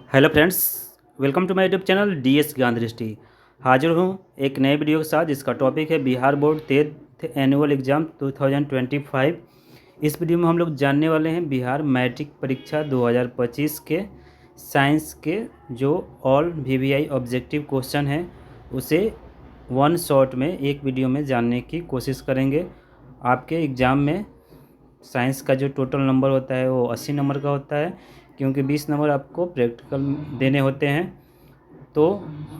Hello friends, welcome to my YouTube channel DS Gyan Drishti. हाजिर हूँ एक नए वीडियो के साथ जिसका टॉपिक है Bihar board 10th annual exam 2025। इस वीडियो में हम लोग जानने वाले हैं बिहार मैट्रिक परीक्षा 2025 के साइंस के जो ऑल वीवीआई ऑब्जेक्टिव क्वेश्चन हैं उसे वन शॉट में एक वीडियो में जानने की कोशिश करेंगे। आपके एग्ज़ाम में साइंस का जो टोटल नंबर होता है वो 80 नंबर का होता है, क्योंकि 20 नंबर आपको प्रैक्टिकल देने होते हैं। तो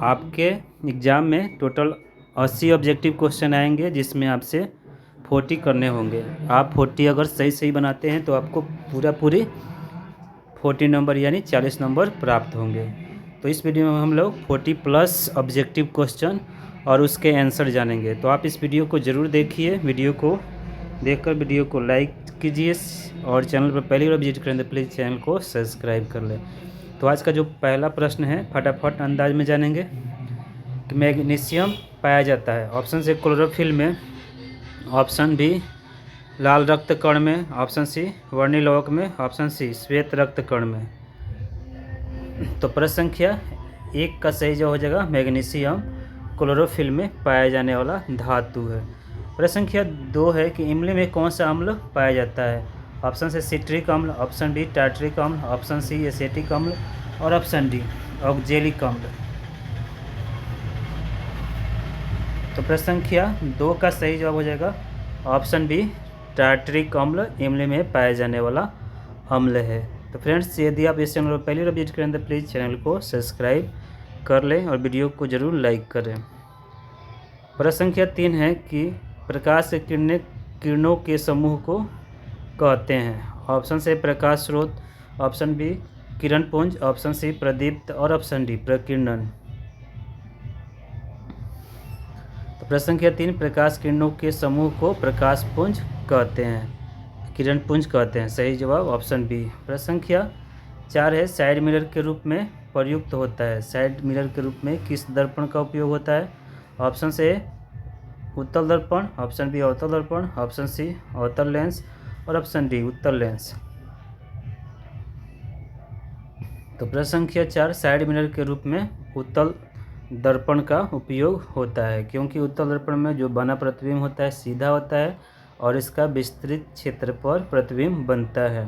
आपके एग्ज़ाम में टोटल 80 ऑब्जेक्टिव क्वेश्चन आएंगे, जिसमें आपसे 40 करने होंगे। आप 40 अगर सही बनाते हैं तो आपको पूरी 40 नंबर यानी 40 नंबर प्राप्त होंगे। तो इस वीडियो में हम लोग 40 प्लस ऑब्जेक्टिव क्वेश्चन और उसके आंसर जानेंगे। तो आप इस वीडियो को ज़रूर देखिए। वीडियो को देखकर वीडियो को लाइक कीजिए और चैनल पर पहली बार विजिट करें तो प्लीज़ चैनल को सब्सक्राइब कर लें। तो आज का जो पहला प्रश्न है फटाफट अंदाज में जानेंगे कि मैग्नीशियम पाया जाता है। ऑप्शन से क्लोरोफिल में, ऑप्शन बी लाल रक्त कण में, ऑप्शन सी वर्णिलोक में, ऑप्शन सी श्वेत रक्त कण में। तो प्रश्न संख्या 1 का सही जवाब हो जाएगा मैग्नीशियम क्लोरोफिल में पाया जाने वाला धातु है। प्रश्न संख्या 2 है कि इमली में कौन सा अम्ल पाया जाता है। ऑप्शन से सिट्रिक अम्ल, ऑप्शन बी टार्ट्रिक अम्ल, ऑप्शन सी एसेटिक अम्ल और ऑप्शन डी ऑक्जेलिक अम्ल। तो प्रश्न संख्या 2 का सही जवाब हो जाएगा ऑप्शन बी टार्ट्रिक अम्ल इमली में पाया जाने वाला अम्ल है। तो फ्रेंड्स, यदि आप इस चैनल पर पहली बार विजिट करें तो प्लीज़ चैनल को सब्सक्राइब कर लें और वीडियो को ज़रूर लाइक करें। प्रश्न संख्या 3 है कि प्रकाश की किरणों के समूह को कहते हैं। ऑप्शन से प्रकाश स्रोत, ऑप्शन बी किरण पुंज, ऑप्शन सी प्रदीप्त और ऑप्शन डी प्रकीर्णन। तो प्रश्न संख्या 3 प्रकाश किरणों के समूह को प्रकाश पुंज कहते हैं, किरण पुंज कहते हैं। सही जवाब ऑप्शन बी। प्रश्न संख्या 4 है साइड मिरर के रूप में प्रयुक्त होता है। साइड मिरर के रूप में किस दर्पण का उपयोग होता है। ऑप्शन से उत्तल दर्पण, ऑप्शन बी अवतल दर्पण, ऑप्शन सी अवतल लेंस और ऑप्शन डी उत्तल लेंस। तो प्रश्न संख्या 4 साइड मिरर के रूप में उत्तल दर्पण का उपयोग होता है, क्योंकि उत्तल दर्पण में जो बना प्रतिबिंब होता है सीधा होता है और इसका विस्तृत क्षेत्र पर प्रतिबिंब बनता है।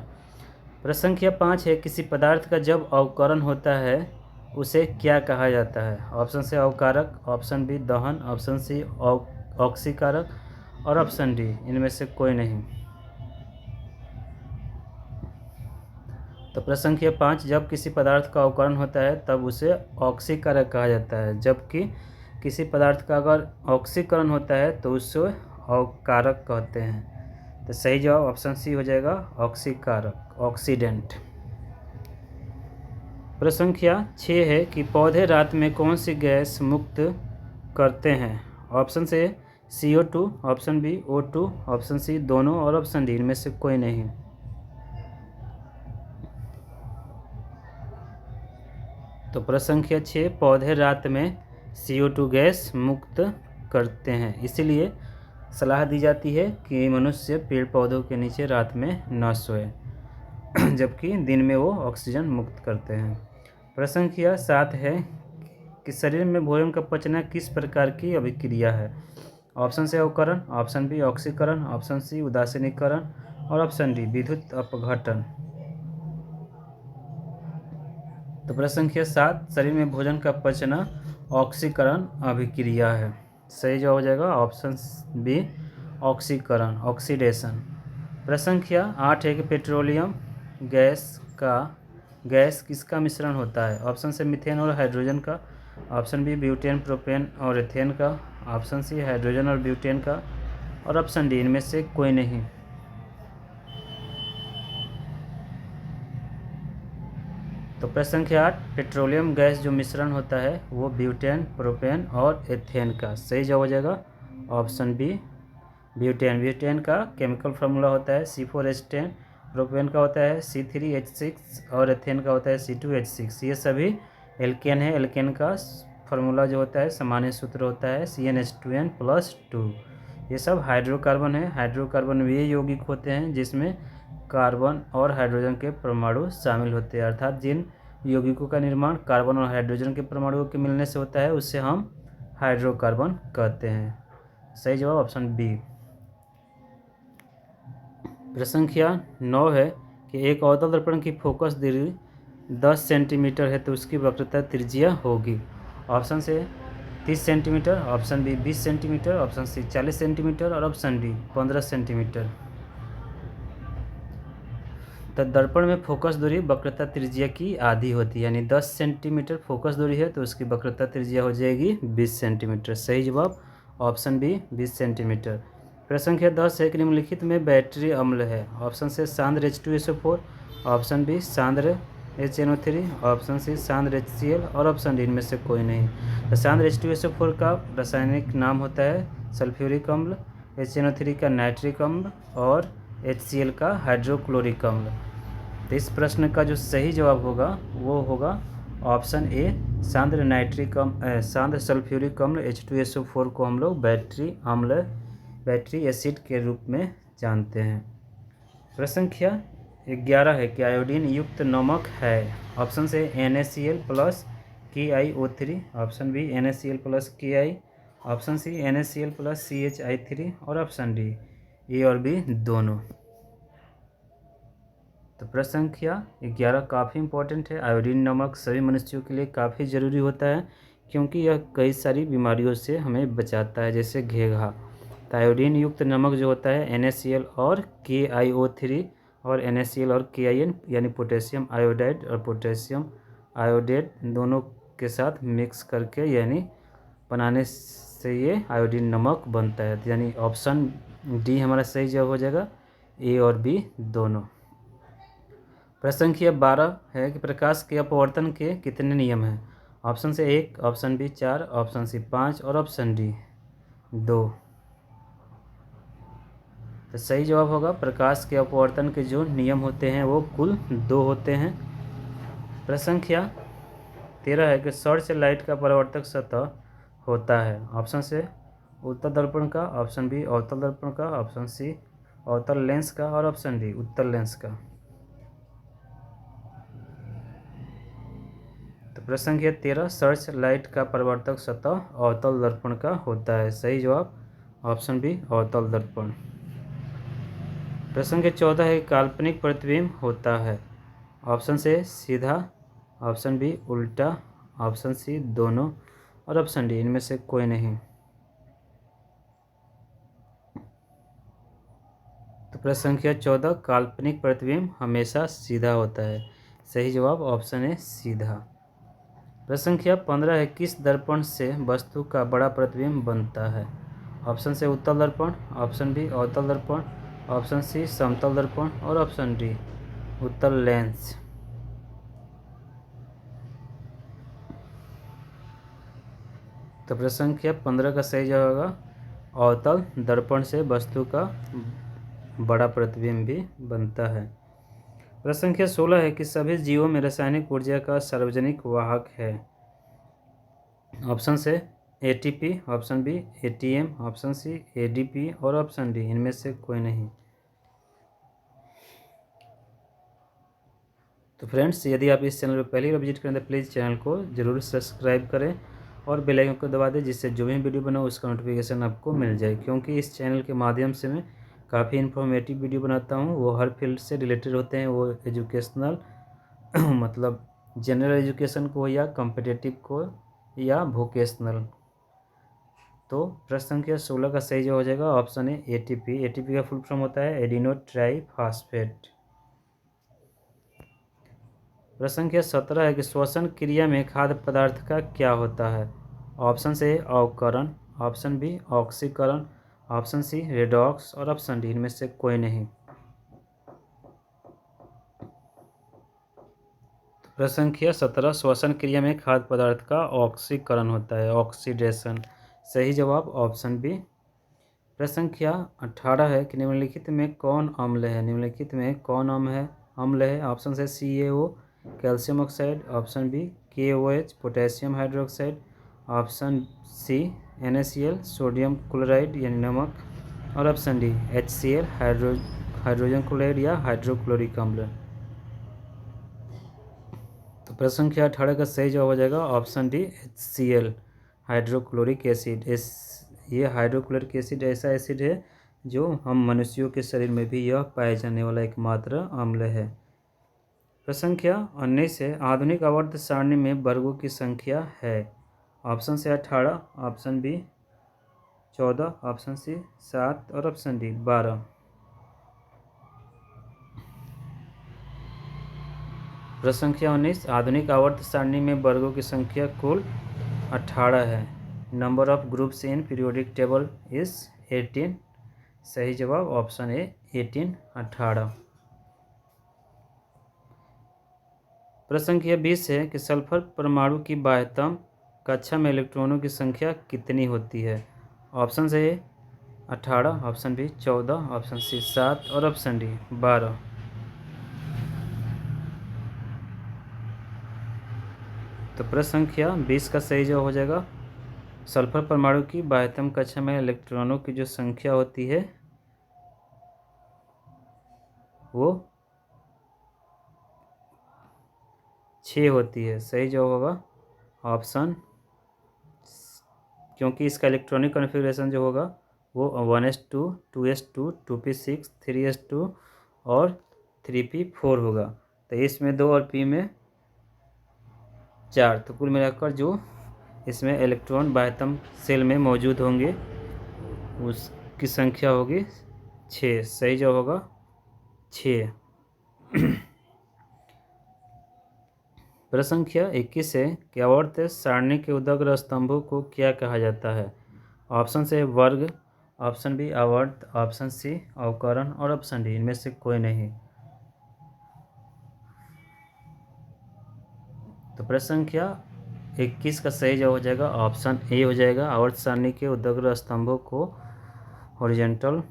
प्रश्न संख्या 5 है किसी पदार्थ का जब अवकरण होता है उसे क्या कहा जाता है। ऑप्शन से अवकारक, ऑप्शन बी दहन, ऑप्शन सी ऑक्सीकारक और ऑप्शन डी इनमें से कोई नहीं। तो प्रश्न संख्या 5 जब किसी पदार्थ का अवकरण होता है तब उसे ऑक्सीकारक कहा जाता है, जबकि किसी पदार्थ का अगर ऑक्सीकरण होता है तो उसे अवकारक कहते हैं। तो सही जवाब ऑप्शन सी हो जाएगा ऑक्सीकारक, ऑक्सीडेंट। प्रश्न संख्या 6 है कि पौधे रात में कौन सी गैस मुक्त करते हैं। ऑप्शन से CO2, option B O2, option C दोनों और ऑप्शन डी इनमें से कोई नहीं। तो प्रश्न संख्या 6 पौधे रात में CO2 गैस मुक्त करते हैं, इसीलिए सलाह दी जाती है कि मनुष्य पेड़ पौधों के नीचे रात में न सोए जबकि दिन में वो ऑक्सीजन मुक्त करते हैं। प्रश्न संख्या 7 है कि शरीर में भोजन का पचना किस प्रकार की अभिक्रिया है। ऑप्शन से अवकरण, ऑप्शन बी ऑक्सीकरण, ऑप्शन सी उदासीनीकरण और ऑप्शन डी विद्युत अपघटन। तो प्रश्न संख्या 7 शरीर में भोजन का पचना ऑक्सीकरण अभिक्रिया है। सही जवाब हो जाएगा ऑप्शन बी ऑक्सीकरण, ऑक्सीडेशन। प्रश्न संख्या 8 है कि पेट्रोलियम गैस किसका मिश्रण होता है। ऑप्शन से मीथेन और हाइड्रोजन का, ऑप्शन बी ब्यूटेन, प्रोपेन और एथेन का, ऑप्शन सी हाइड्रोजन और ब्यूटेन का और ऑप्शन डी इनमें से कोई नहीं। तो प्रश्न संख्या 8 पेट्रोलियम गैस जो मिश्रण होता है वो ब्यूटेन, प्रोपेन और एथेन का। सही जवाब हो जाएगा ऑप्शन बी ब्यूटेन। ब्यूटेन का केमिकल फार्मूला होता है C4H10, प्रोपेन का होता है C3H6 और एथेन का होता है C2H6। ये सभी एल्केन है। एल्केन का फार्मूला जो होता है सामान्य सूत्र होता है CnH2n+2। ये सब हाइड्रोकार्बन है। हाइड्रोकार्बन वे यौगिक होते हैं जिसमें कार्बन और हाइड्रोजन के परमाणु शामिल होते हैं, अर्थात जिन यौगिकों का निर्माण कार्बन और हाइड्रोजन के परमाणुओं के मिलने से होता है, उससे हम हाइड्रोकार्बन कहते हैं। सही जवाब ऑप्शन बी। प्रश्न संख्या 9 है कि एक अवतल दर्पण की फोकस दूरी 10 सेंटीमीटर है तो उसकी वक्रता त्रिज्या होगी। ऑप्शन से 30 centimetre, option B 20 centimetre, option C 40 centimetre और ऑप्शन डी 15 सेंटीमीटर। तो दर्पण में फोकस दूरी वक्रता त्रिज्या की आधी होती है, यानी 10 सेंटीमीटर फोकस दूरी है तो उसकी वक्रता त्रिज्या हो जाएगी 20 सेंटीमीटर। सही जवाब ऑप्शन बी 20 सेंटीमीटर। प्रश्न संख्या 10 है कि निम्नलिखित में बैटरी अम्ल है। ऑप्शन से सांद्र H2SO4, ऑप्शन बी सांद्र HNO3, ऑप्शन सी सांद्र HCl और ऑप्शन डी इनमें से कोई नहीं। तो सांद्र H2SO4 का रासायनिक नाम होता है सल्फ्यूरिक अम्ल, HNO3 का नाइट्रिक अम्ल और HCl का हाइड्रोक्लोरिक अम्ल। तो इस प्रश्न का जो सही जवाब होगा वो होगा ऑप्शन ए सांद्र नाइट्रिक अम्ल, सांद्र सल्फ्यूरिक अम्ल H2SO4 को हम लोग बैटरी एसिड के रूप में जानते हैं। प्रश्न संख्या 11 है कि आयोडीन युक्त नमक है। ऑप्शन से NaCl plus KiO3, option B NaCl plus Ki, option C NaCl plus CHI3 और ऑप्शन डी ए और बी दोनों। तो प्रश्न संख्या 11 काफ़ी इंपॉर्टेंट है। आयोडीन नमक सभी मनुष्यों के लिए काफ़ी ज़रूरी होता है क्योंकि यह कई सारी बीमारियों से हमें बचाता है, जैसे घेघा। तो आयोडीन युक्त नमक जो होता है NaCl और KiO3 और NaCl और KIN यानी पोटेशियम आयोडाइड और पोटेशियम आयोडेट दोनों के साथ मिक्स करके यानी बनाने से ये आयोडीन नमक बनता है। यानी ऑप्शन डी हमारा सही जवाब हो जाएगा, ए और बी दोनों। प्रश्न संख्या 12 है कि प्रकाश के अपवर्तन के कितने नियम हैं। ऑप्शन से 1, ऑप्शन बी 4, ऑप्शन सी 5 और ऑप्शन डी 2। तो सही जवाब होगा प्रकाश के अपवर्तन के जो नियम होते हैं वो कुल 2 होते हैं। प्रश्न संख्या 13 है कि सर्च लाइट का परावर्तक सतह होता है। ऑप्शन से उत्तल दर्पण का, ऑप्शन बी अवतल दर्पण का, ऑप्शन सी अवतल लेंस का और ऑप्शन डी उत्तल लेंस का। तो प्रश्न संख्या 13 सर्च लाइट का परावर्तक सतह अवतल दर्पण का होता है। सही जवाब ऑप्शन बी अवतल दर्पण। प्रश्न संख्या 14 है काल्पनिक प्रतिबिंब होता है। ऑप्शन से सीधा, ऑप्शन बी उल्टा, ऑप्शन सी दोनों और ऑप्शन डी इनमें से कोई नहीं। तो प्रश्न संख्या 14 काल्पनिक प्रतिबिंब हमेशा सीधा होता है। सही जवाब ऑप्शन ए सीधा। प्रश्न संख्या 15 है किस दर्पण से वस्तु का बड़ा प्रतिबिंब बनता है। ऑप्शन से उत्तल दर्पण, ऑप्शन बी अवतल दर्पण, ऑप्शन सी समतल दर्पण और ऑप्शन डी उत्तल लेंस। तो प्रश्न संख्या 15 का सही जवाब होगा अवतल दर्पण से वस्तु का बड़ा प्रतिबिंब भी बनता है। प्रश्न संख्या 16 है कि सभी जीवों में रासायनिक ऊर्जा का सार्वजनिक वाहक है। ऑप्शन से ATP, option B ATM, option C ADP और ऑप्शन डी इनमें से कोई नहीं। तो फ्रेंड्स यदि आप इस चैनल पर पहली बार विजिट करें तो प्लीज़ चैनल को ज़रूर सब्सक्राइब करें और बेल आइकन को दबा दें जिससे जो भी वीडियो बनाओ उसका नोटिफिकेशन आपको मिल जाए, क्योंकि इस चैनल के माध्यम से मैं काफ़ी इन्फॉर्मेटिव वीडियो बनाता हूँ। वो हर फील्ड से रिलेटेड होते हैं, वो एजुकेशनल मतलब जनरल एजुकेशन को या कॉम्पिटिटिव को या वोकेशनल। तो प्रश्न संख्या 16 का सही जवाब हो जाएगा ऑप्शन ए ATP। ATP का फुल फॉर्म होता है एडिनो ट्राईफॉस्फेट। प्रश्न संख्या 17 है कि श्वसन क्रिया में खाद्य पदार्थ का क्या होता है। ऑप्शन से अवकरण, ऑप्शन बी ऑक्सीकरण, ऑप्शन सी रेडॉक्स और ऑप्शन डी इनमें से कोई नहीं। प्रश्न संख्या 17 श्वसन क्रिया में खाद्य पदार्थ का ऑक्सीकरण होता है, ऑक्सीडेशन। सही जवाब ऑप्शन बी। प्रश्न संख्या 18 है कि निम्नलिखित में कौन अम्ल है। निम्नलिखित में कौन अम्ल है। ऑप्शन से CaO calcium oxide, option B KOH potassium hydroxide, option C NaCl sodium chloride यानी नमक और option D HCl hydrogen chloride या हाइड्रोक्लोरिक अम्ल। तो प्रश्न संख्या 18 का सही जवाब हो जाएगा option D HCl, hydrochloric acid. ये हाइड्रोक्लोरिक एसिड ऐसा एसिड है जो हम मनुष्यों के शरीर में भी यह पाए जाने वाला एकमात्र अम्ल है। प्रश्न संख्या 19 है, आधुनिक आवर्त सारणी में वर्गों की संख्या है। ऑप्शन से 18, ऑप्शन बी 14, ऑप्शन सी 7 और ऑप्शन डी 12। प्रश्न संख्या 19, आधुनिक आवर्त सारणी में वर्गों की संख्या कुल 18 है। Number of groups in periodic table is 18। सही जवाब ऑप्शन ए 18, 18। प्रश्न संख्या 20 है कि सल्फर परमाणु की बाह्यतम कक्षा में इलेक्ट्रॉनों की संख्या कितनी होती है। Option A 18, option B 14, option C 7 और ऑप्शन डी 12। तो प्रश्न संख्या 20 का सही जवाब हो जाएगा सल्फर परमाणु की बाह्यतम कक्षा में इलेक्ट्रॉनों की जो संख्या होती है वो 6 होती है। सही जवाब होगा ऑप्शन, क्योंकि इसका इलेक्ट्रॉनिक कॉन्फ़िगरेशन जो होगा वो 1s2, 2s2, 2p6, 3s2 और 3p4 होगा। तो इसमें 2 और p में 4, तो कुल मिलाकर जो इसमें इलेक्ट्रॉन बाह्यतम सेल में मौजूद होंगे उसकी संख्या होगी 6। सही जवाब होगा 6। प्रश्न संख्या 21 है कि आवर्त सारणी के उदग्र स्तंभों को क्या कहा जाता है। ऑप्शन से वर्ग, ऑप्शन बी आवर्त, ऑप्शन सी अवकरण और ऑप्शन डी इनमें से कोई नहीं। तो प्रश्न संख्या 21 का सही जवाब हो जाएगा ऑप्शन ए हो जाएगा। आवर्त सारणी के उदग्र स्तंभों को, हॉरिजॉन्टल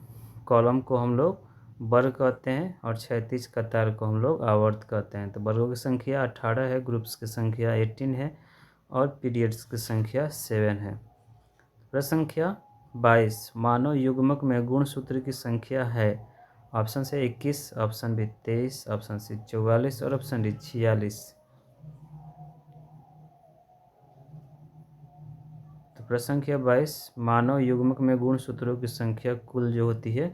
कॉलम को हम लोग वर्ग कहते हैं और क्षैतिज कतार को हम लोग आवर्त कहते हैं। तो वर्गों की संख्या 18 है, ग्रुप्स की संख्या 18 है और पीरियड्स की संख्या 7 है। प्रश्न संख्या 22, मानव युग्मक में गुणसूत्र की संख्या है। ऑप्शन से 21, ऑप्शन बी 23, ऑप्शन सी 44 और ऑप्शन डी 46। तो प्रश्न संख्या 22, मानव युग्मक में गुणसूत्रों की संख्या कुल जो होती है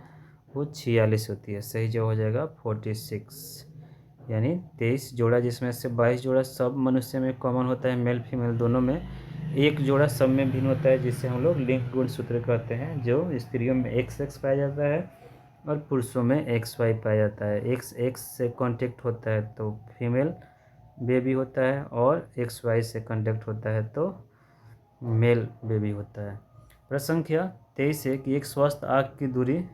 वो 46 होती है। सही जवाब हो जाएगा 46, यानी 23 जोड़ा, जिसमें से 22 जोड़ा सब मनुष्य में कॉमन होता है, मेल फीमेल दोनों में। एक जोड़ा सब में भिन्न होता है जिसे हम लोग लिंक गुणसूत्र कहते हैं, जो स्त्रियों में XX पाया जाता है और पुरुषों में XY पाया जाता है। XX से कॉन्टेक्ट होता है तो फीमेल बेबी होता है और XY से कॉन्टेक्ट होता है तो मेल बेबी होता है। प्रश्न संख्या 23 है कि एक स्वस्थ आँख की दूरी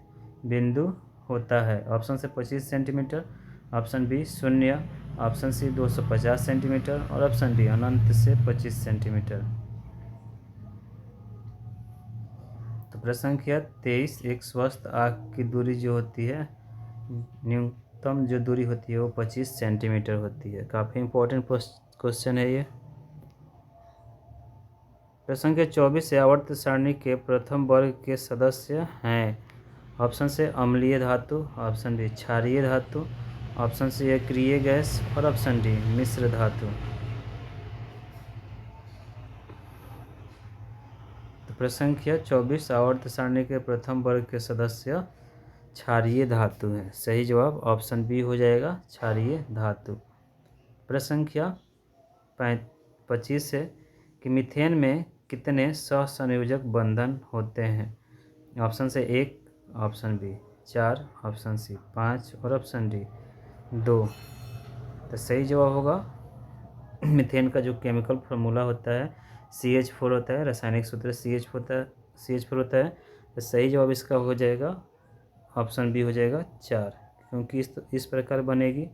बिंदु होता है। ऑप्शन से 25 centimetre, option B 0, option C 250 centimetre और ऑप्शन डी अनंत से 25 सेंटीमीटर। तो प्रश्न संख्या 23, एक स्वस्थ आँख की दूरी जो होती है, न्यूनतम जो दूरी होती है वो 25 सेंटीमीटर होती है। काफ़ी इंपॉर्टेंट क्वेश्चन है ये। प्रश्न संख्या 24 है, आवर्त सारणी के प्रथम वर्ग के सदस्य हैं। ऑप्शन से अम्लीय धातु, ऑप्शन बी क्षारीय धातु, ऑप्शन सी अक्रिय गैस और ऑप्शन डी मिश्र धातु। तो प्रश्न संख्या 24, आवर्त सारणी के प्रथम वर्ग के सदस्य क्षारीय धातु है। सही जवाब ऑप्शन बी हो जाएगा, क्षारीय धातु। प्रश्न संख्या 25 है कि मीथेन में कितने सहसंयोजक बंधन होते हैं। ऑप्शन से 1, ऑप्शन बी 4, ऑप्शन सी 5 और ऑप्शन डी 2। तो सही जवाब होगा मीथेन का जो केमिकल फार्मूला होता है CH4 होता है, रासायनिक सूत्र CH4 होता है। तो सही जवाब इसका हो जाएगा ऑप्शन बी हो जाएगा 4, क्योंकि इस प्रकार बनेगी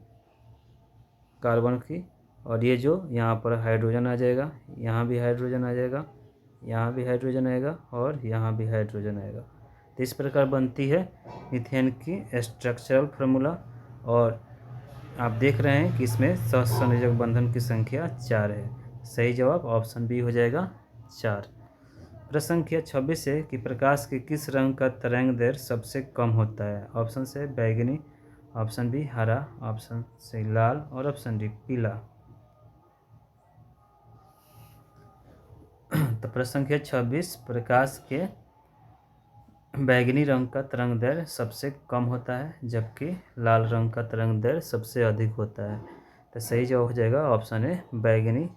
कार्बन की, और ये जो यहाँ पर हाइड्रोजन आ जाएगा, यहाँ भी हाइड्रोजन आ जाएगा, यहाँ भी हाइड्रोजन आएगा और यहाँ भी हाइड्रोजन आएगा। तो इस प्रकार बनती है मीथेन की स्ट्रक्चरल फार्मूला। और आप देख रहे हैं कि इसमें सहसंयोजक बंधन की संख्या 4 है। सही जवाब ऑप्शन बी हो जाएगा 4। प्रश्न संख्या 26 है कि प्रकाश के किस रंग का तरंग दैर्घ्य सबसे कम होता है। ऑप्शन से बैगनी, ऑप्शन बी हरा, ऑप्शन सी लाल और ऑप्शन डी पीला। तो प्रश्न संख्या 26, प्रकाश के बैंगनी रंग का तरंगदैर्घ्य सबसे कम होता है जबकि लाल रंग का तरंगदैर्घ्य सबसे अधिक होता है। तो सही जवाब हो जाएगा ऑप्शन ए, बैंगनी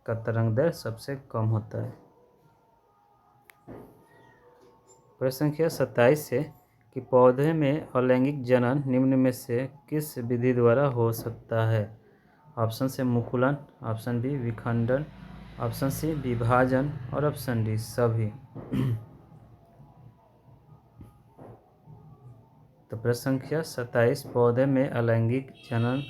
का तरंगदैर्घ्य सबसे कम होता है। प्रश्न संख्या 27 है कि पौधे में अलैंगिक जनन निम्न में से किस विधि द्वारा हो सकता है। ऑप्शन से मुकुलन, ऑप्शन बी विखंडन, ऑप्शन सी विभाजन और ऑप्शन डी सभी। तो प्रश्न संख्या 27, पौधे में अलैंगिक जनन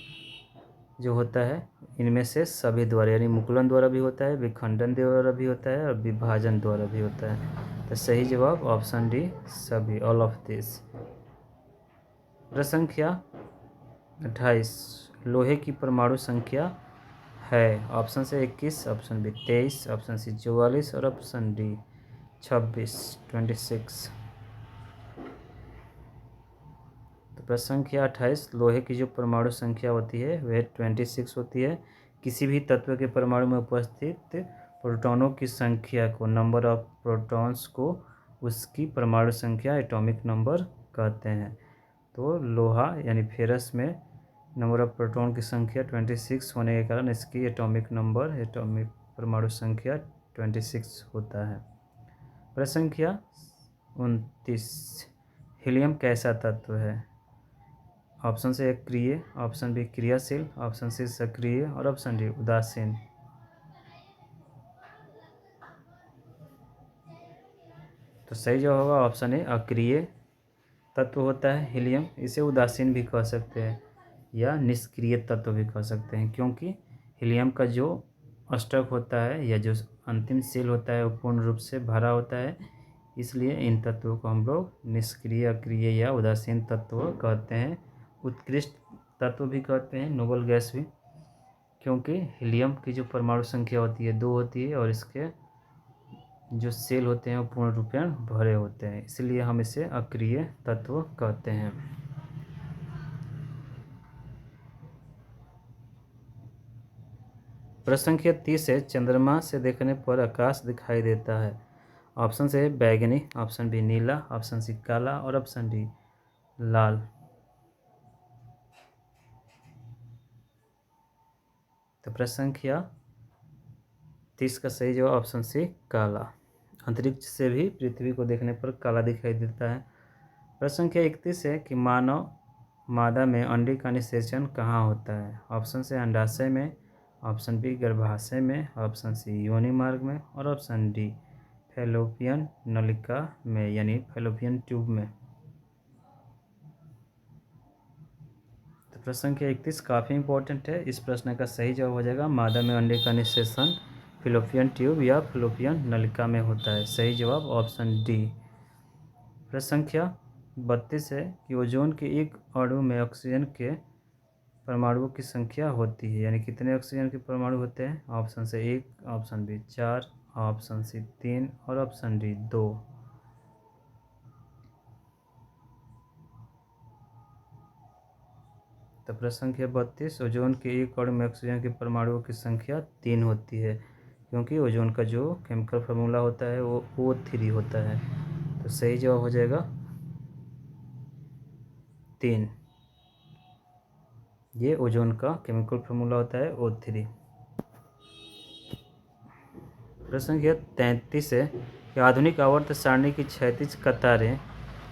जो होता है इनमें से सभी द्वारा, यानी मुकुलन द्वारा भी होता है, विखंडन द्वारा भी होता है और विभाजन द्वारा भी होता है। तो सही जवाब ऑप्शन डी सभी, ऑल ऑफ दिस। प्रश्न संख्या 28, लोहे की परमाणु संख्या है। ऑप्शन से 21, ऑप्शन बी 23, ऑप्शन सी 44 और ऑप्शन डी 26। तो प्रश्न संख्या 28, लोहे की जो परमाणु संख्या होती है वह 26 होती है। किसी भी तत्व के परमाणु में उपस्थित प्रोटॉनों की संख्या को, नंबर ऑफ प्रोटॉन्स को, उसकी परमाणु संख्या एटॉमिक नंबर कहते हैं। तो लोहा यानी फेरस में नंबर ऑफ प्रोटॉन की संख्या 26 होने के कारण इसकी एटॉमिक परमाणु संख्या 26 होता है। प्रश्न संख्या 29, हीलियम कैसा तत्व है। ऑप्शन से अक्रिय, ऑप्शन बी क्रियाशील, ऑप्शन सी सक्रिय और ऑप्शन डी उदासीन। तो सही जवाब होगा ऑप्शन ए, अक्रिय तत्व होता है हीलियम। इसे उदासीन भी कह सकते हैं या निष्क्रिय तत्व भी कह सकते हैं, क्योंकि हीलियम का जो अष्टक होता है या जो अंतिम शेल होता है वो पूर्ण रूप से भरा होता है, इसलिए इन तत्वों को हम लोग निष्क्रिय, अक्रिय या उदासीन तत्व कहते हैं। उत्कृष्ट तत्व भी कहते हैं, नोबल गैस भी, क्योंकि हीलियम की जो परमाणु संख्या होती है 2 होती है और इसके जो सेल होते हैं वो पूर्ण रूपेण भरे होते हैं, इसलिए हम इसे अक्रिय तत्व कहते हैं। प्रश्न संख्या 30 है, चंद्रमा से देखने पर आकाश दिखाई देता है। ऑप्शन से बैगनी, ऑप्शन बी नीला, ऑप्शन सी काला और ऑप्शन डी लाल। तो प्रश्न संख्या 30 का सही जवाब ऑप्शन सी काला। अंतरिक्ष से भी पृथ्वी को देखने पर काला दिखाई देता है। प्रश्न संख्या 31 है कि मानव मादा में अंडे का निषेचन कहाँ होता है। ऑप्शन से अंडाशय में, ऑप्शन बी गर्भाशय में, ऑप्शन सी योनि मार्ग में और ऑप्शन डी फैलोपियन नलिका में, यानी फैलोपियन ट्यूब में। तो प्रश्न संख्या 31 काफ़ी इंपॉर्टेंट है। इस प्रश्न का सही जवाब हो जाएगा मादा में अंडे का निषेचन फैलोपियन ट्यूब या फैलोपियन नलिका में होता है। सही जवाब ऑप्शन डी। प्रश्न संख्या 32 है कि ओजोन के एक अणु में ऑक्सीजन के परमाणुओं की संख्या होती है, यानी कितने ऑक्सीजन के परमाणु होते हैं। ऑप्शन से 1, ऑप्शन बी 4, ऑप्शन सी 3 और ऑप्शन डी 2। तो प्रश्न संख्या 32, ओजोन के एक अणु में ऑक्सीजन के परमाणुओं की संख्या 3 होती है, क्योंकि ओजोन का जो केमिकल फार्मूला होता है वो O3 होता है। तो सही जवाब हो जाएगा 3। ये ओजोन का केमिकल फार्मूला होता है O3। प्रश्न संख्या 33 है कि आधुनिक आवर्त सारणी की क्षैतिज कतारें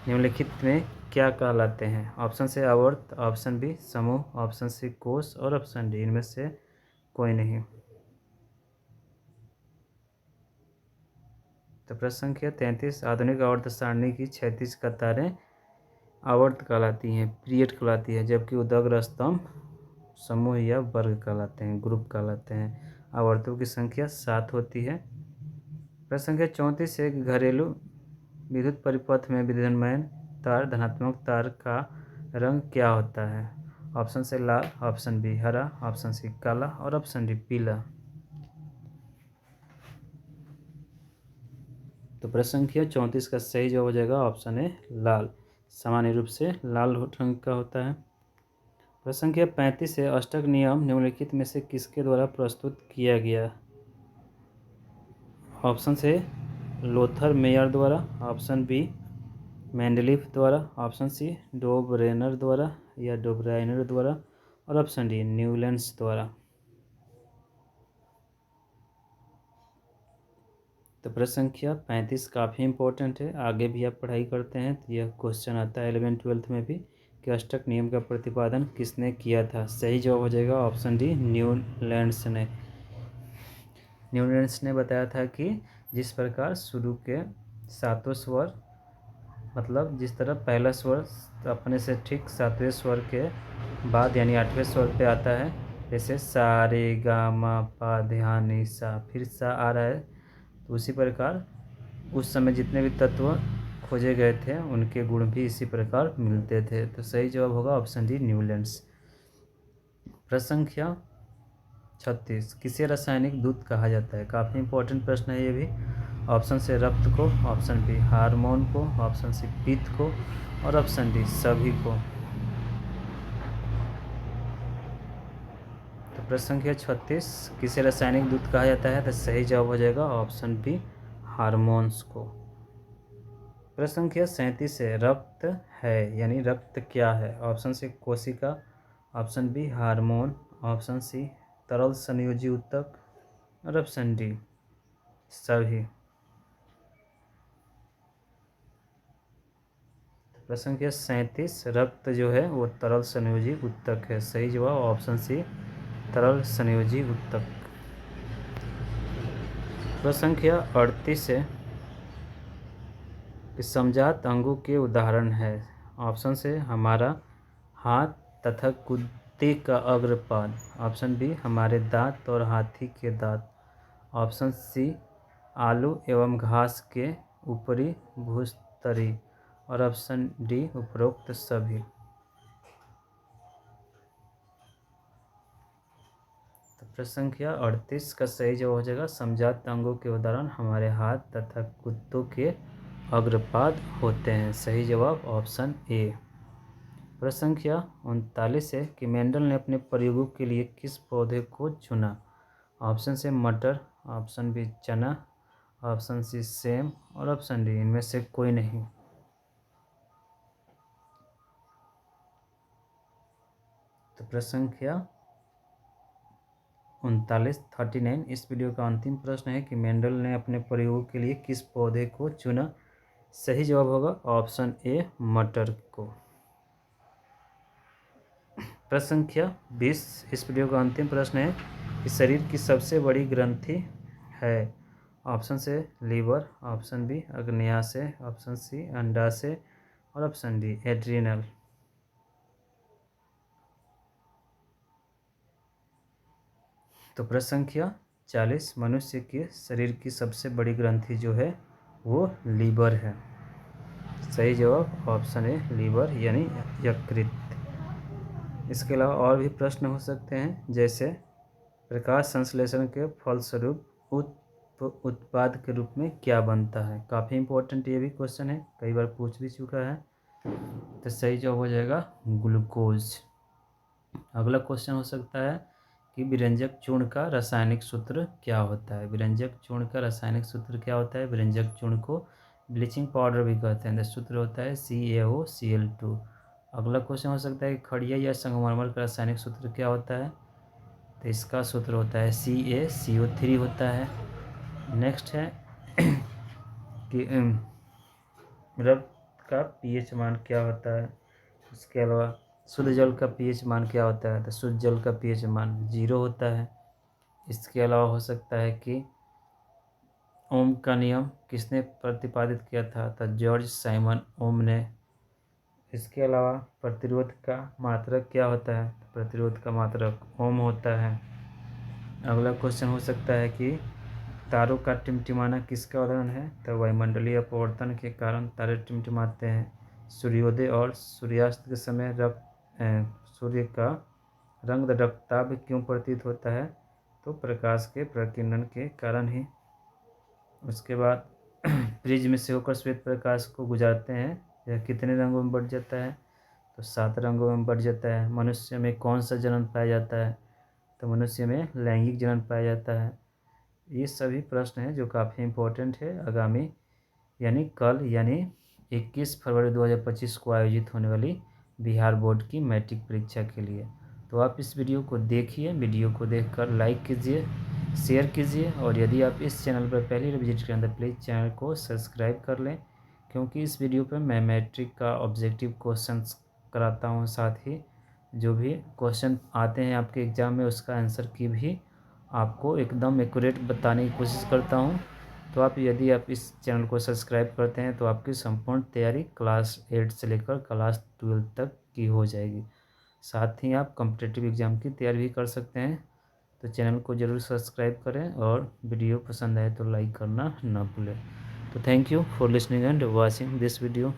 निम्नलिखित में क्या कहलाते हैं। ऑप्शन से आवर्त, ऑप्शन बी समूह, ऑप्शन सी कोष और ऑप्शन डी इनमें से कोई नहीं। तो प्रश्न संख्या 33, आधुनिक आवर्त सारणी की क्षैतिज कतारें आवर्त कहलाती हैं, पीरियड कहलाती है, जबकि उदग्र स्तंभ समूह या वर्ग कहलाते हैं, ग्रुप कहलाते हैं। आवर्तों की संख्या 7 होती है। प्रश्न संख्या 34 है कि घरेलू विद्युत परिपथ में विद्युन्मयन तार धनात्मक तार का रंग क्या होता है। ऑप्शन से लाल, ऑप्शन बी हरा, ऑप्शन सी काला और ऑप्शन डी पीला। तो प्रश्न संख्या 34 का सही जवाब हो जाएगा ऑप्शन ए लाल, सामान्य रूप से लाल रंग का होता है। प्रश्न संख्या 35 है, अष्टक नियम निम्नलिखित में से किसके द्वारा प्रस्तुत किया गया। ऑप्शन से लोथर मेयर द्वारा, ऑप्शन बी मेंडलीफ द्वारा, ऑप्शन सी डोबरेनर द्वारा या डोब्राइनर द्वारा और ऑप्शन डी न्यूलैंड्स द्वारा। तो प्रश्न संख्या 35 काफ़ी इंपॉर्टेंट है, आगे भी आप पढ़ाई करते हैं तो यह क्वेश्चन आता है 11th-12th में भी कि अष्टक नियम का प्रतिपादन किसने किया था। सही जवाब हो जाएगा ऑप्शन डी न्यूलैंड्स ने। न्यूलैंड्स ने बताया था कि जिस प्रकार शुरू के सातों स्वर, मतलब जिस तरह पहला स्वर अपने से ठीक सातवें स्वर के बाद यानी आठवें स्वर पे आता है, जैसे सा रे गा मा पा ध्या नी सा, फिर सा आ रहा है, तो उसी प्रकार उस समय जितने भी तत्व खोजे गए थे उनके गुण भी इसी प्रकार मिलते थे। तो सही जवाब होगा ऑप्शन डी न्यूलैंड्स। प्रश्न संख्या 36 किसे रासायनिक दूत कहा जाता है। काफ़ी इंपॉर्टेंट प्रश्न है ये भी। ऑप्शन से रक्त को, ऑप्शन बी हार्मोन को, ऑप्शन सी पित्त को और ऑप्शन डी सभी को। तो प्रश्न संख्या 36 किसे रासायनिक दूत कहा जाता है, तो सही जवाब हो जाएगा ऑप्शन बी हार्मोन्स को। प्रश्न संख्या 37 है रक्त है यानी रक्त क्या है। ऑप्शन सी कोशिका, option B hormone, option C तरल संयोजी ऊतक और ऑप्शन डी सभी। प्रश्न संख्या 37 रक्त जो है वो तरल संयोजी ऊतक है। सही जवाब ऑप्शन सी तरल संयोजी ऊतक। प्रश्न संख्या 38 है कि समजात अंगों के उदाहरण है। ऑप्शन से हमारा हाथ तथा कुत्ते का अग्रपाद, ऑप्शन बी हमारे दांत और हाथी के दांत, ऑप्शन सी आलू एवं घास के ऊपरी भूस्तरी और ऑप्शन डी उपरोक्त सभी। तो प्रश्न संख्या 38 का सही जवाब हो जाएगा समजात अंगों के उदाहरण हमारे हाथ तथा कुत्तों के अग्रपाद होते हैं। सही जवाब ऑप्शन ए। प्रश्न संख्या 39 है कि मेंडल ने अपने प्रयोगों के लिए किस पौधे को चुना। ऑप्शन से मटर, ऑप्शन बी चना, ऑप्शन सी सेम और ऑप्शन डी इनमें से कोई नहीं। तो प्रश्न संख्या 39 इस वीडियो का अंतिम प्रश्न है कि मेंडल ने अपने प्रयोगों के लिए किस पौधे को चुना। सही जवाब होगा ऑप्शन ए मटर को। प्रश्न संख्या 20 इस वीडियो का अंतिम प्रश्न है कि शरीर की सबसे बड़ी ग्रंथि है। ऑप्शन से लीवर, ऑप्शन बी अग्न्याशय, ऑप्शन सी अंडाशय और ऑप्शन डी एड्रिनल। तो प्रश्न संख्या 40 मनुष्य के शरीर की सबसे बड़ी ग्रंथि जो है वो लीवर है। सही जवाब ऑप्शन ए लीवर यानी यकृत। इसके अलावा और भी प्रश्न हो सकते हैं जैसे प्रकाश संश्लेषण के फलस्वरूप उत्पाद के रूप में क्या बनता है। काफ़ी इंपॉर्टेंट ये भी क्वेश्चन है, कई बार पूछ भी चुका है। तो सही जवाब हो जाएगा ग्लूकोज। अगला क्वेश्चन हो सकता है कि विरंजक चूर्ण का रासायनिक सूत्र क्या होता है। विरंजक चूर्ण का रासायनिक सूत्र क्या होता है। विरंजक चूर्ण को ब्लीचिंग पाउडर भी कहते हैं। सूत्र होता है CaOCl2। अगला क्वेश्चन हो सकता है कि खड़िया या संगमरमर का रासायनिक सूत्र क्या होता है। तो इसका सूत्र होता है CaCO3 होता है। नेक्स्ट है कि रक्त का pH मान क्या होता है। इसके अलावा शुद्ध जल का pH मान क्या होता है। तो शुद्ध जल का pH मान 0 होता है। इसके अलावा हो सकता है कि ओम का नियम किसने प्रतिपादित किया था। तो जॉर्ज साइमन ओम ने। इसके अलावा प्रतिरोध का मात्रक क्या होता है। प्रतिरोध का मात्रक ओम होता है। अगला क्वेश्चन हो सकता है कि तारों का टिमटिमाना किसका उदाहरण है। तो वायुमंडलीय अपवर्तन के कारण तारे टिमटिमाते हैं। सूर्योदय और सूर्यास्त के समय सूर्य का रंग रक्ताभ क्यों प्रतीत होता है। तो प्रकाश के प्रकीर्णन के कारण ही। उसके बाद प्रिज्म से होकर श्वेत प्रकाश को गुजारते हैं, यह कितने रंगों में बढ़ जाता है। तो 7 रंगों में बढ़ जाता है। मनुष्य में कौन सा जनन पाया जाता है। तो मनुष्य में लैंगिक जनन पाया जाता है। ये सभी प्रश्न हैं जो काफ़ी इम्पोर्टेंट है आगामी यानी कल यानी 21 फरवरी 2025 को आयोजित होने वाली बिहार बोर्ड की मैट्रिक परीक्षा के लिए। तो आप इस वीडियो को देखिए, वीडियो को देखकर लाइक कीजिए, शेयर कीजिए और यदि आप इस चैनल पर पहली बार विजिट करें तो प्लीज़ चैनल को सब्सक्राइब कर लें, क्योंकि इस वीडियो पर मैं मैट्रिक का ऑब्जेक्टिव क्वेश्चंस कराता हूँ, साथ ही जो भी क्वेश्चन आते हैं आपके एग्ज़ाम में उसका आंसर की भी आपको एकदम एक्यूरेट बताने की कोशिश करता हूँ। तो आप यदि आप इस चैनल को सब्सक्राइब करते हैं तो आपकी संपूर्ण तैयारी क्लास 8 से लेकर क्लास 12 तक की हो जाएगी। साथ ही आप कॉम्पिटिटिव एग्ज़ाम की तैयारी भी कर सकते हैं। तो चैनल को ज़रूर सब्सक्राइब करें और वीडियो पसंद आए तो लाइक करना ना भूलें। तो thank you for listening and watching this video.